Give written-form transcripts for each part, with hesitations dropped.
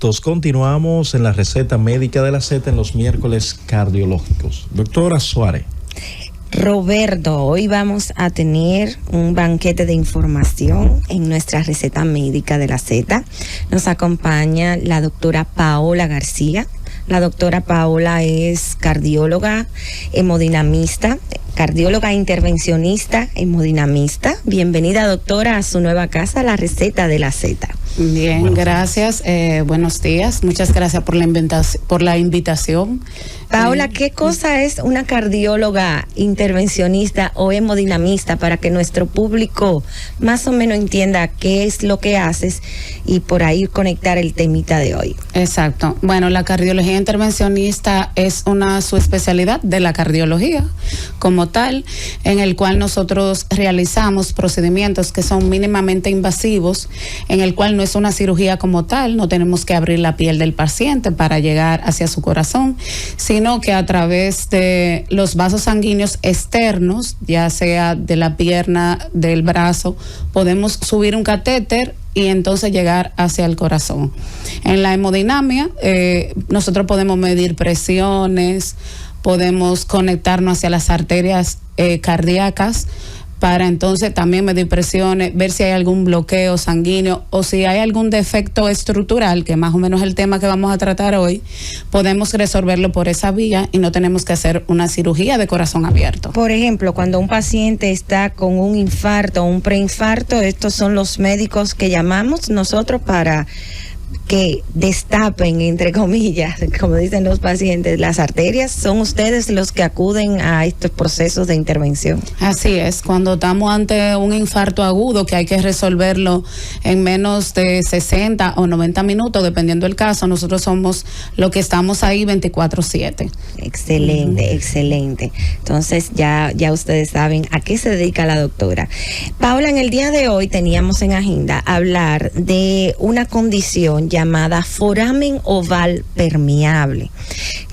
minutos. Continuamos en la receta médica de la Z en los miércoles cardiológicos. Doctora Suárez. Roberto, hoy vamos a tener un banquete de información en nuestra receta médica de la Z. Nos acompaña la doctora Paola García. La doctora Paola es cardióloga, hemodinamista, cardióloga intervencionista, hemodinamista. Bienvenida, doctora, a su nueva casa, la receta de la Z. Bien, gracias. Buenos días. Muchas gracias por la invitación. Paola, ¿qué cosa es una cardióloga intervencionista o hemodinamista para que nuestro público más o menos entienda qué es lo que haces y por ahí conectar el temita de hoy? Exacto. Bueno, la cardiología intervencionista es una subespecialidad de la cardiología como tal, en el cual nosotros realizamos procedimientos que son mínimamente invasivos, en el cual no es una cirugía como tal, no tenemos que abrir la piel del paciente para llegar hacia su corazón, sino que a través de los vasos sanguíneos externos, ya sea de la pierna, del brazo, podemos subir un catéter y entonces llegar hacia el corazón. En la hemodinamia, nosotros podemos medir presiones, podemos conectarnos hacia las arterias cardíacas, para entonces también medir presiones, ver si hay algún bloqueo sanguíneo o si hay algún defecto estructural, que más o menos es el tema que vamos a tratar hoy, podemos resolverlo por esa vía y no tenemos que hacer una cirugía de corazón abierto. Por ejemplo, cuando un paciente está con un infarto o un preinfarto, estos son los médicos que llamamos nosotros para que destapen, entre comillas, como dicen los pacientes, las arterias. ¿Son ustedes los que acuden a estos procesos de intervención? Así es, cuando estamos ante un infarto agudo que hay que resolverlo en menos de 60 o 90 minutos, dependiendo del caso, nosotros somos los que estamos ahí 24/7. Excelente, excelente. Entonces ya ustedes saben a qué se dedica la doctora. Paola, en el día de hoy teníamos en agenda hablar de una condición llamada foramen oval permeable.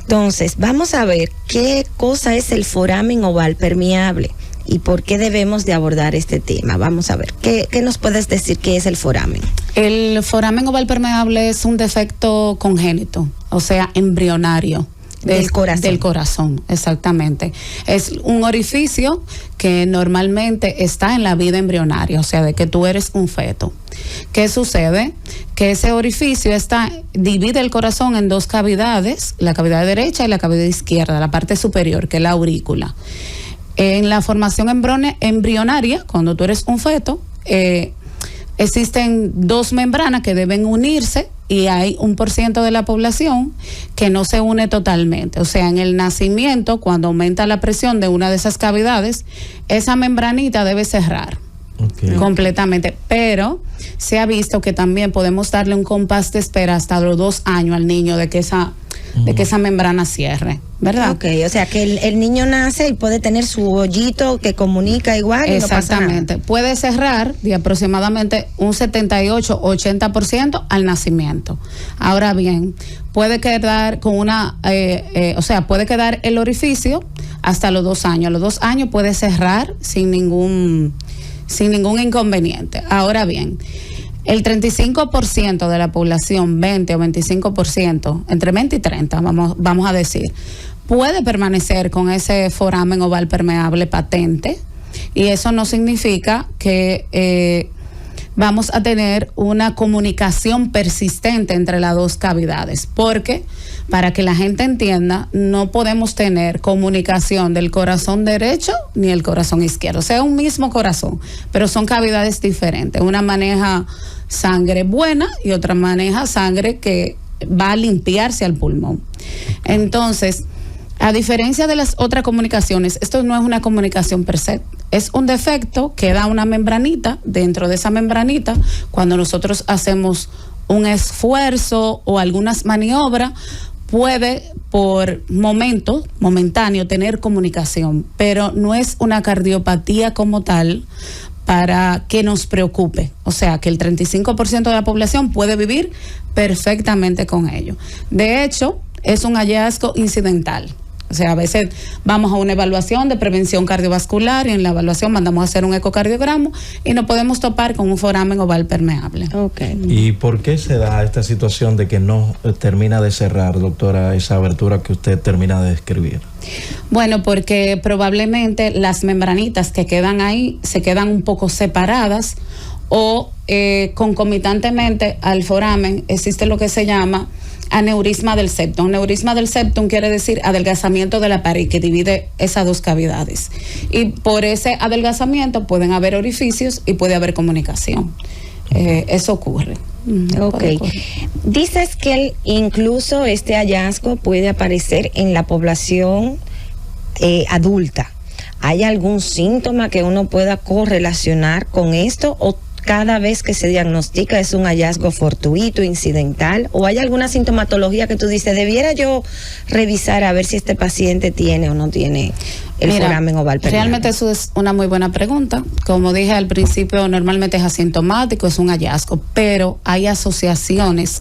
Entonces, vamos a ver qué cosa es el foramen oval permeable y por qué debemos de abordar este tema. Vamos a ver, ¿qué nos puedes decir qué es el foramen? El foramen oval permeable es un defecto congénito, o sea, embrionario. Del corazón. Del corazón, exactamente. Es un orificio que normalmente está en la vida embrionaria, o sea, de que tú eres un feto. ¿Qué sucede? Que ese orificio divide el corazón en dos cavidades, la cavidad derecha y la cavidad izquierda, la parte superior, que es la aurícula. En la formación embrionaria, cuando tú eres un feto, existen dos membranas que deben unirse y hay 1% de la población que no se une totalmente. O sea, en el nacimiento, cuando aumenta la presión de una de esas cavidades, esa membranita debe cerrar completamente. Pero se ha visto que también podemos darle un compás de espera hasta los 2 años al niño de que esa membrana cierre, ¿verdad? Ok, o sea que el niño nace y puede tener su hoyito que comunica igual y exactamente, no pasa nada. Puede cerrar de aproximadamente un 78-80% al nacimiento. Ahora bien, puede quedar con puede quedar el orificio hasta los 2 años. A los 2 años puede cerrar sin ningún inconveniente. Ahora bien, el 35% de la población, 20 o 25%, entre 20 y 30, vamos a decir, puede permanecer con ese foramen oval permeable patente, y eso no significa que vamos a tener una comunicación persistente entre las dos cavidades, porque para que la gente entienda, no podemos tener comunicación del corazón derecho ni el corazón izquierdo, o sea, un mismo corazón, pero son cavidades diferentes. Una maneja sangre buena y otra maneja sangre que va a limpiarse al pulmón. Entonces, a diferencia de las otras comunicaciones, esto no es una comunicación per se, es un defecto que da una membranita. Dentro de esa membranita, cuando nosotros hacemos un esfuerzo o algunas maniobras, puede por momentáneo tener comunicación, pero no es una cardiopatía como tal para que nos preocupe. O sea, que el 35% de la población puede vivir perfectamente con ello. De hecho, es un hallazgo incidental. O sea, a veces vamos a una evaluación de prevención cardiovascular y en la evaluación mandamos a hacer un ecocardiograma y nos podemos topar con un foramen oval permeable. Okay. ¿Y por qué se da esta situación de que no termina de cerrar, doctora, esa abertura que usted termina de describir? Bueno, porque probablemente las membranitas que quedan ahí se quedan un poco separadas o concomitantemente al foramen existe lo que se llama aneurisma del septum. Aneurisma del septum quiere decir adelgazamiento de la pared que divide esas dos cavidades. Y por ese adelgazamiento pueden haber orificios y puede haber comunicación. Eso ocurre. Ok. Dices que incluso este hallazgo puede aparecer en la población adulta. ¿Hay algún síntoma que uno pueda correlacionar con esto o cada vez que se diagnostica es un hallazgo fortuito, incidental, o hay alguna sintomatología que tú dices, debiera yo revisar a ver si este paciente tiene o no tiene el foramen oval permeable? Realmente eso es una muy buena pregunta. Como dije al principio, normalmente es asintomático, es un hallazgo, pero hay asociaciones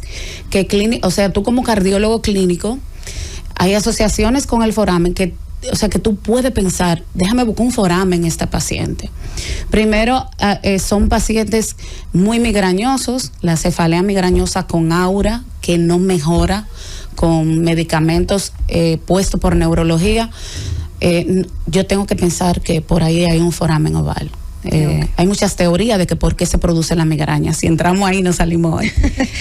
que o sea, tú como cardiólogo clínico, hay asociaciones con el foramen que tú puedes pensar, déjame buscar un foramen en esta paciente. Primero, son pacientes muy migrañosos, la cefalea migrañosa con aura, que no mejora con medicamentos puestos por neurología. Yo tengo que pensar que por ahí hay un foramen oval. Hay muchas teorías de que por qué se produce la migraña. Si entramos ahí, no salimos hoy.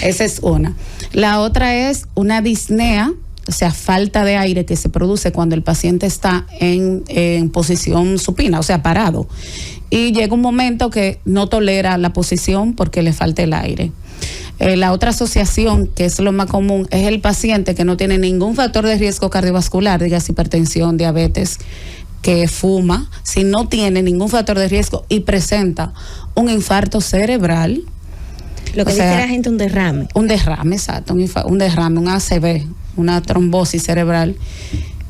Esa es una. La otra es una disnea, o sea, falta de aire que se produce cuando el paciente está en posición supina, o sea, parado. Y llega un momento que no tolera la posición porque le falta el aire. La otra asociación, que es lo más común, es el paciente que no tiene ningún factor de riesgo cardiovascular, digas hipertensión, diabetes, que fuma, si no tiene ningún factor de riesgo y presenta un infarto cerebral. Lo que dice la gente, un derrame. Un derrame, exacto, un derrame, un ACV, una trombosis cerebral,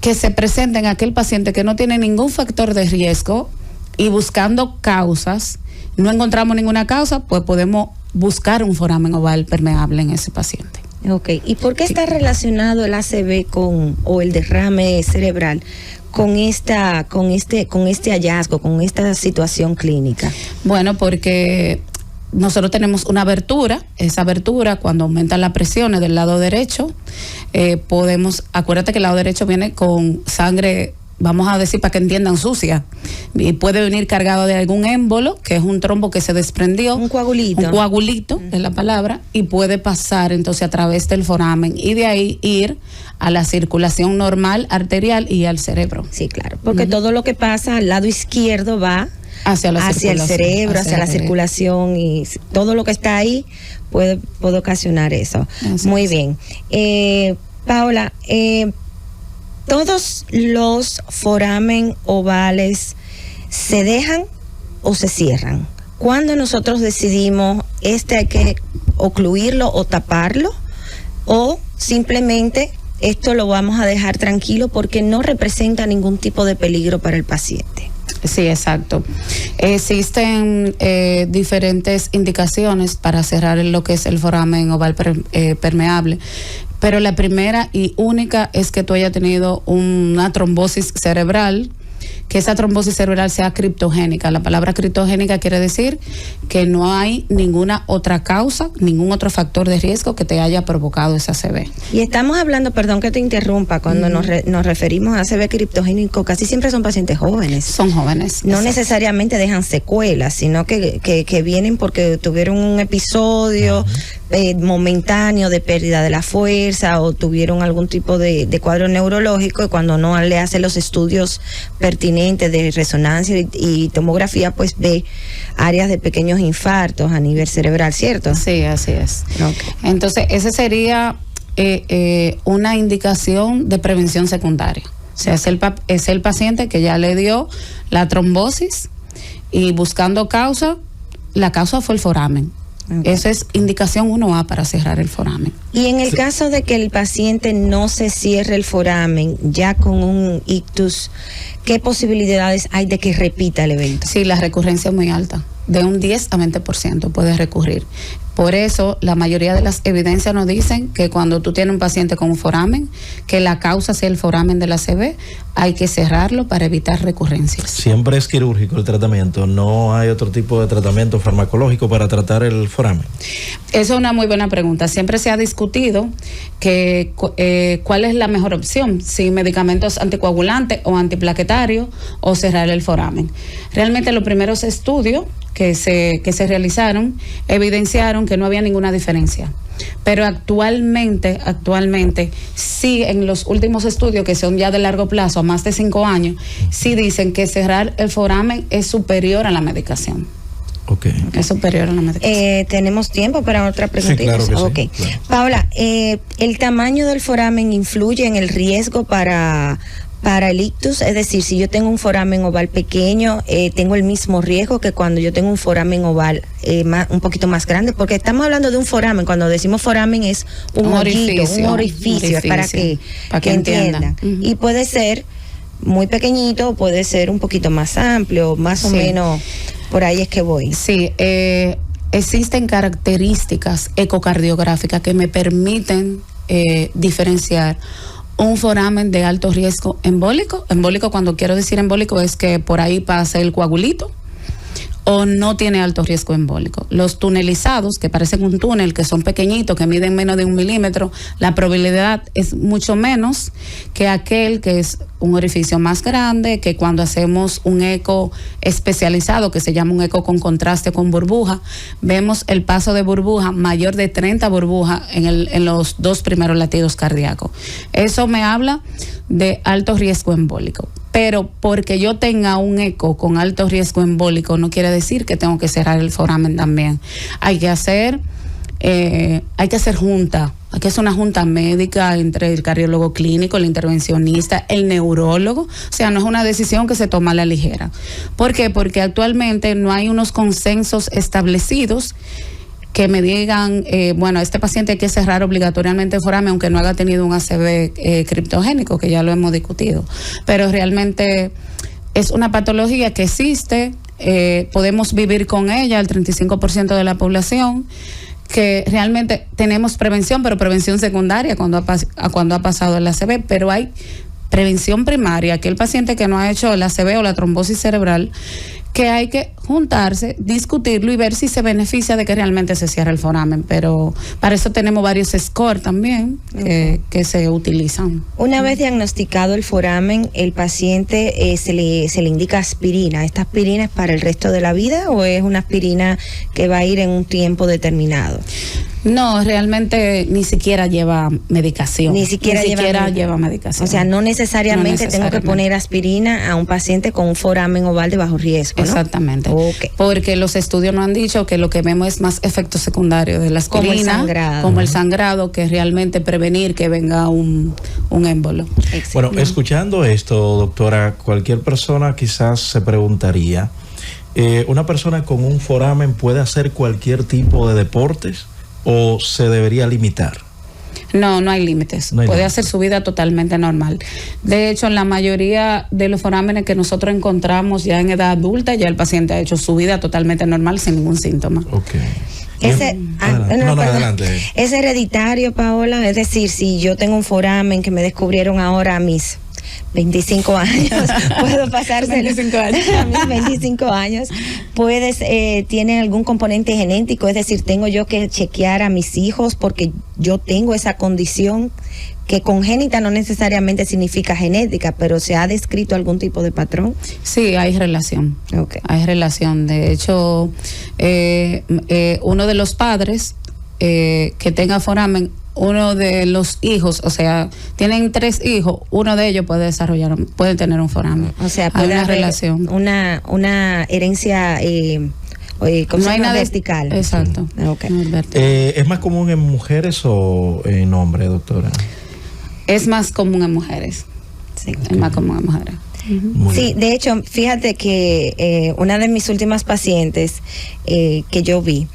que se presenta en aquel paciente que no tiene ningún factor de riesgo y buscando causas, no encontramos ninguna causa, pues podemos buscar un foramen oval permeable en ese paciente. Ok, ¿y por qué está relacionado el ACV o el derrame cerebral con este hallazgo, con esta situación clínica? Bueno, porque nosotros tenemos una abertura, esa abertura cuando aumenta la presión del lado derecho, acuérdate que el lado derecho viene con sangre, vamos a decir para que entiendan, sucia, y puede venir cargado de algún émbolo, que es un trombo que se desprendió. Un coagulito es la palabra, y puede pasar entonces a través del foramen y de ahí ir a la circulación normal arterial y al cerebro. Sí, claro, porque todo lo que pasa al lado izquierdo va hacia el cerebro, hacia la circulación, y todo lo que está ahí puede ocasionar eso. Muy bien. Paola, ¿todos los foramen ovales se dejan o se cierran? ¿Cuándo nosotros decidimos hay que ocluirlo o taparlo? ¿O simplemente esto lo vamos a dejar tranquilo porque no representa ningún tipo de peligro para el paciente? Sí, exacto. Existen diferentes indicaciones para cerrar lo que es el foramen oval permeable, pero la primera y única es que tú hayas tenido una trombosis cerebral, que esa trombosis cerebral sea criptogénica. La palabra criptogénica quiere decir que no hay ninguna otra causa, ningún otro factor de riesgo que te haya provocado esa ACV. Y estamos hablando, perdón que te interrumpa, cuando nos referimos a ACV criptogénico, casi siempre son pacientes jóvenes. Son jóvenes. No necesariamente dejan secuelas, sino que vienen porque tuvieron un episodio momentáneo de pérdida de la fuerza o tuvieron algún tipo de cuadro neurológico, y cuando no le hace los estudios pertinentes de resonancia y tomografía, pues ve áreas de pequeños infartos a nivel cerebral, ¿cierto? Sí, así es. Okay. Entonces, ese sería una indicación de prevención secundaria. O sea, es el paciente que ya le dio la trombosis y buscando causa, la causa fue el foramen. Okay. Esa es indicación 1A para cerrar el foramen. Y en el caso de que el paciente no se cierre el foramen ya con un ictus, ¿qué posibilidades hay de que repita el evento? Sí, la recurrencia es muy alta. De un 10 a 20% puede recurrir. Por eso, la mayoría de las evidencias nos dicen que cuando tú tienes un paciente con un foramen, que la causa sea el foramen de la ACV, hay que cerrarlo para evitar recurrencias. ¿Siempre es quirúrgico el tratamiento? ¿No hay otro tipo de tratamiento farmacológico para tratar el foramen? Esa es una muy buena pregunta. Siempre se ha discutido que cuál es la mejor opción, si medicamentos anticoagulantes o antiplaquetarios o cerrar el foramen. Realmente los primeros estudios que se realizaron evidenciaron que no había ninguna diferencia. Pero actualmente, sí, en los últimos estudios, que son ya de largo plazo, a más de 5 años, sí dicen que cerrar el foramen es superior a la medicación. Okay. Es superior a la medicación. ¿Tenemos tiempo para otra preguntita? Sí, claro que okay. Sí, claro. Paula, ¿el tamaño del foramen influye en el riesgo para el ictus? Es decir, si yo tengo un foramen oval pequeño, tengo el mismo riesgo que cuando yo tengo un foramen oval un poquito más grande, porque estamos hablando de un foramen. Cuando decimos foramen es un orificio, para que entiendan. Uh-huh. Y puede ser muy pequeñito, puede ser un poquito más amplio, más o menos, por ahí es que voy. Sí, existen características ecocardiográficas que me permiten diferenciar un foramen de alto riesgo embólico. Embólico, cuando quiero decir embólico, es que por ahí pasa el coagulito, o no tiene alto riesgo embólico. Los tunelizados, que parecen un túnel, que son pequeñitos, que miden menos de 1 milímetro, la probabilidad es mucho menos que aquel que es un orificio más grande, que cuando hacemos un eco especializado, que se llama un eco con contraste con burbuja, vemos el paso de burbuja mayor de 30 burbujas en los 2 primeros latidos cardíacos. Eso me habla de alto riesgo embólico. Pero porque yo tenga un eco con alto riesgo embólico no quiere decir que tengo que cerrar el foramen también. Hay que hacer junta. Hay que hacer una junta médica entre el cardiólogo clínico, el intervencionista, el neurólogo. O sea, no es una decisión que se toma a la ligera. ¿Por qué? Porque actualmente no hay unos consensos establecidos que me digan, este paciente hay que cerrar obligatoriamente el foramen aunque no haya tenido un ACV criptogénico, que ya lo hemos discutido. Pero realmente es una patología que existe, podemos vivir con ella, el 35% de la población, que realmente tenemos prevención, pero prevención secundaria cuando ha pasado el ACV, pero hay prevención primaria, aquel paciente que no ha hecho el ACV o la trombosis cerebral, que hay que juntarse, discutirlo y ver si se beneficia de que realmente se cierre el foramen. Pero para eso tenemos varios scores también que se utilizan. Una vez diagnosticado el foramen, el paciente se le indica aspirina. ¿Esta aspirina es para el resto de la vida o es una aspirina que va a ir en un tiempo determinado? No, realmente ni siquiera lleva medicación. Ni siquiera lleva medicación. O sea, no necesariamente tengo que poner aspirina a un paciente con un foramen oval de bajo riesgo, ¿no? Exactamente. Okay. Porque los estudios nos han dicho que lo que vemos es más efecto secundario de la aspirina, como el sangrado, que realmente prevenir que venga un émbolo. Bueno, escuchando esto, doctora, cualquier persona quizás se preguntaría, ¿una persona con un foramen puede hacer cualquier tipo de deportes o se debería limitar? No hay límites. Puede hacer su vida totalmente normal. De hecho, en la mayoría de los forámenes que nosotros encontramos ya en edad adulta, ya el paciente ha hecho su vida totalmente normal sin ningún síntoma. Okay. Adelante. ¿Es hereditario, Paola? Es decir, si yo tengo un foramen que me descubrieron ahora a mis 25 años, puedo pasárselo 25 años. a mis 25 años, ¿tiene algún componente genético? Es decir, ¿tengo yo que chequear a mis hijos porque yo tengo esa condición que congénita no necesariamente significa genética, pero se ha descrito algún tipo de patrón? Sí, hay relación. Okay. Hay relación. De hecho, uno de los padres que tenga foramen, uno de los hijos, o sea, tienen 3 hijos, uno de ellos puede tener un foramen. O sea, puede haber una relación. Una herencia no hay nada vertical. Exacto. Okay. No ¿Es más común en mujeres o en hombres, doctora? Es más común en mujeres. Sí. Es más común en mujeres. Sí, de hecho, fíjate que una de mis últimas pacientes que yo vi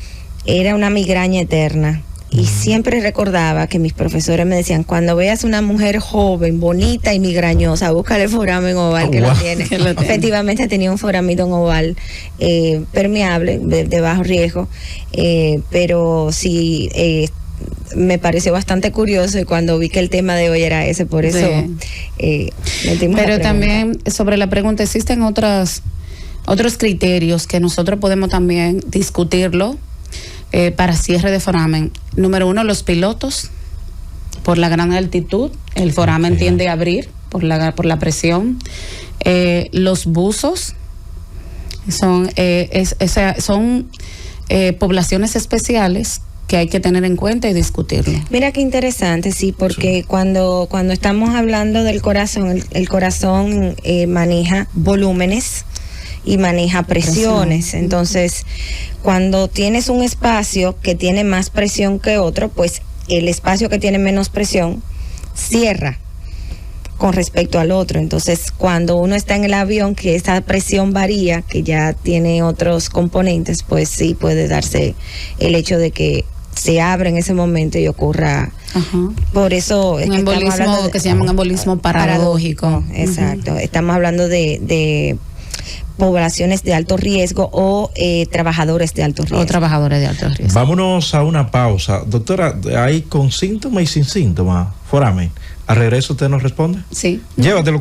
era una migraña eterna. Y siempre recordaba que mis profesores me decían, cuando veas una mujer joven, bonita y migrañosa, búscale foramen oval que lo tiene. Efectivamente tenía un foramen oval permeable, de bajo riesgo, pero sí me pareció bastante curioso, y cuando vi que el tema de hoy era ese, por eso metimos. Pero también sobre la pregunta, existen otros criterios que nosotros podemos también discutirlo para cierre de foramen. Número 1, los pilotos. Por la gran altitud, el foramen tiende a abrir por la presión. Los buzos son poblaciones especiales que hay que tener en cuenta y discutirlo. Mira qué interesante, sí, porque cuando estamos hablando del corazón, el corazón maneja volúmenes y maneja presiones. Entonces, cuando tienes un espacio que tiene más presión que otro, pues el espacio que tiene menos presión cierra con respecto al otro. Entonces, cuando uno está en el avión, que esa presión varía, que ya tiene otros componentes, pues sí puede darse el hecho de que se abre en ese momento y ocurra. Por eso un embolismo que se llama un embolismo paradójico. Exacto. Estamos hablando de poblaciones de alto riesgo o trabajadores de alto riesgo. Vámonos a una pausa. Doctora, ¿hay con síntomas y sin síntomas foramen? ¿Al regreso usted nos responde? Sí. Llévatelo.